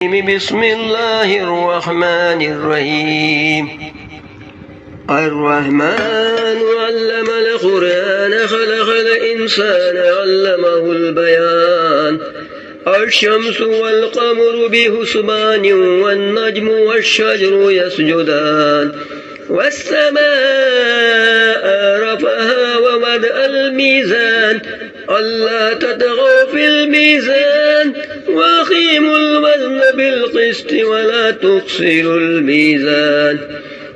بسم الله الرحمن الرحيم. الرحمن علم القرآن خلق الإنسان علمه البيان. الشمس والقمر بحسبان والنجم والشجر يسجدان. والسماء رفعها ووضع الميزان ألا تطغوا في الميزان وأقيموا الوزن بالقسط ولا تخسروا الميزان.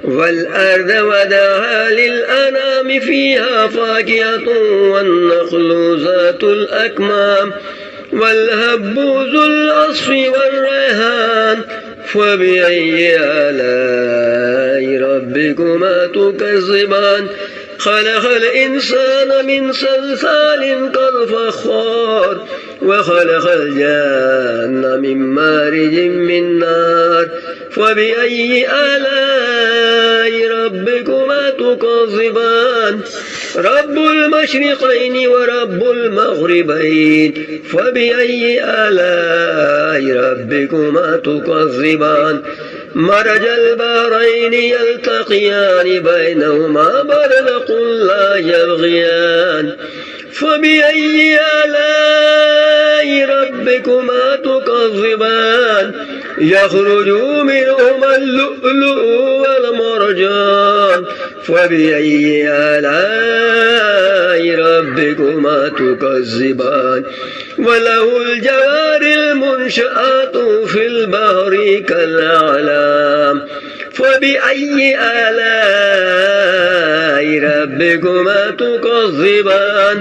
والأرض وضعها للأنام فيها فاكهة والنخل ذات الأكمام والهب ذو العصف والريحان. فبأي آلاء ربكما تكذبان؟ خلق الإنسان من صلصال كالفخار وخلق الجان من مارج من نار. فبأي آلاء ربكما تكذبان؟ رب المشرقين ورب المغربين. فبأي آلاء ربكما تكذبان؟ مرج البحرين يلتقيان بينهما برزخ لا يبغيان. فبأي آلاء ربكما تكذبان؟ يخرج منهما اللؤلؤ والمرجان. فبأي آلاء ربكما تكذبان؟ وله الجوار المنشآت في البحر كالأعلام. فبأي آلاء ربكما تكذبان؟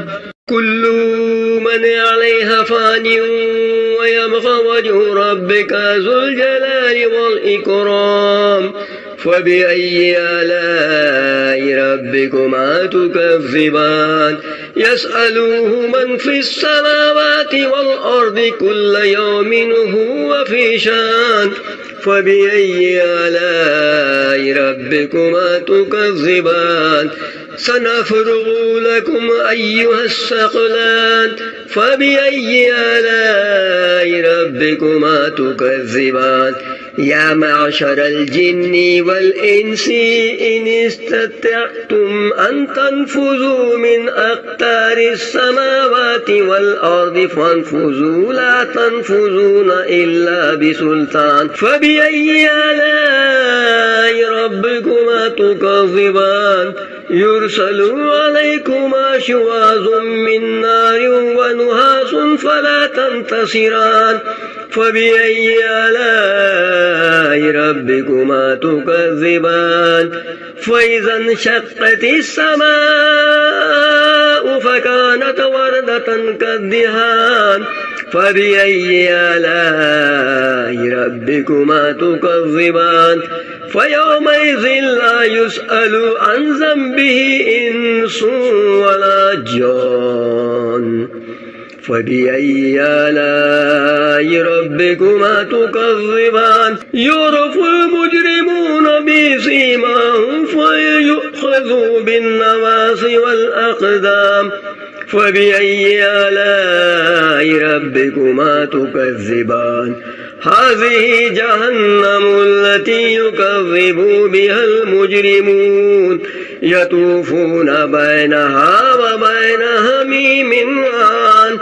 كل من عليها فان ويبقى وجه ربك ذو الجلال والإكرام. فبأي آلاء ربكما تكذبان؟ يسأله من في السماوات والأرض كل يوم هو في شان. فبأي آلاء ربكما تكذبان؟ سنفرغ لكم أيها الثقلان. فبأي آلاء ربكما تكذبان؟ يا معشر الجن والإنس إن استطعتم أن تنفذوا من أقطار السماوات والأرض فانفذوا لا تنفذون إلا بسلطان. فبأي آلاء ربكما تكذبان؟ يرسل عليكما شواظ من نار ونحاس فلا تنتصران. فبأي آلاء ربكما تكذبان؟ فإذا انشقت السماء فكانت وردة كالدهان. فبأي آلاء ربكما تكذبان؟ فيومئذ لا يسأل عن ذنبه إنس ولا جان. فبأي آلاء ربكما تكذبان؟ يعرف المجرمون بسيماهم فيؤخذوا بالنواصي والأقدام. فبأي آلاء ربكما تكذبان؟ هذه جهنم التي يكذب بها المجرمون يطوفون بينها وبين حميم آن.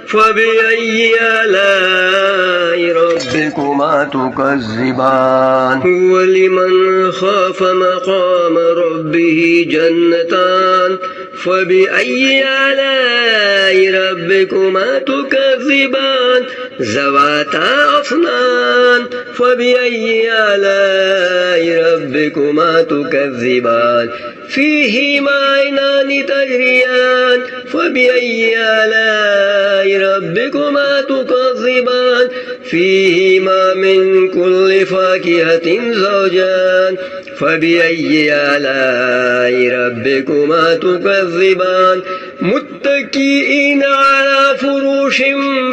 فبأي آلاء ربكما تكذبان؟ هو لمن خاف مقام ربه جنتان. فبأي آلاء ربكما تكذبان؟ ذواتا أفنان. فبأي آلاء ربكما تكذبان؟ فيهما عينان تجريان. فبأي آلاء ربكما تكذبان؟ فيهما من كل فاكهة زوجان. فبأي آلاء ربكما تكذبان؟ متكئين على فروش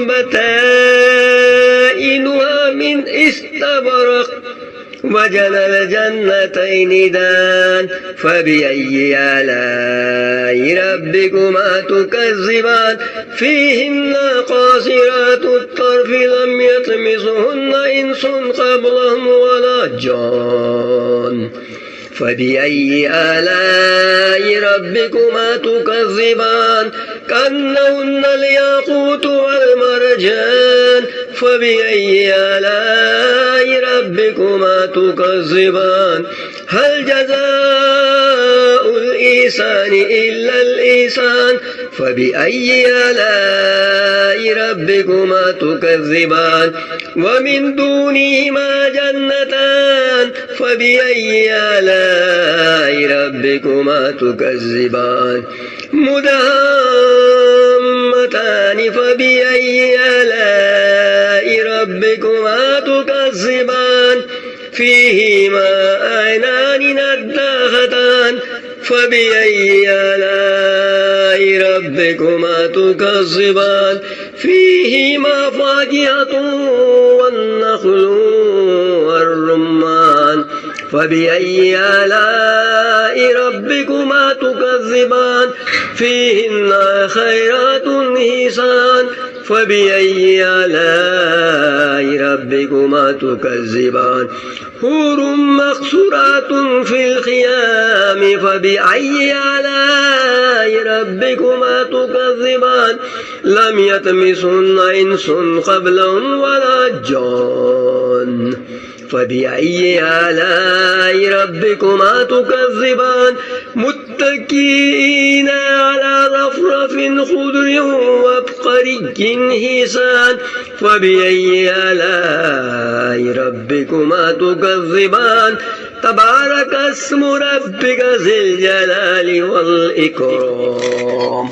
بطائنها من استبرق وجنى الجنتين دان فبأي آلاء ربكما تكذبان فيهن قاصرات الطرف لم يطمثهن إنس قبلهم ولا جان فبأي آلاء ربكما تكذبان كأنهن الياقوت والمرجان فبأي آلاء ربكما تكذبان هل جزاء الإحسان إلا الإحسان فبأي آلاء ربكما تكذبان ومن دونهما جنتان فبأي آلاء ربكما تكذبان مدهامتان فبأي آلاء ربكما تكذبان فيهما عينان نضاختان فبأي آلاء ربكما تكذبان فيهما فاكهة والنخل والرمان فبأي آلاء ربكما تكذبان فيهن خيرات حسان فبأي آلاء ربكما تكذبان حور مقصورات في الخيام فبأي آلاء ربكما تكذبان لم يطمثهن إنس قبلهم ولا جان فبأي آلاء ربكما تكذبان متكئين على رفرف خضر وابقري حسان فبأي آلاء ربكما تكذبان تبارك اسم ربك ذي الجلال والإكرام.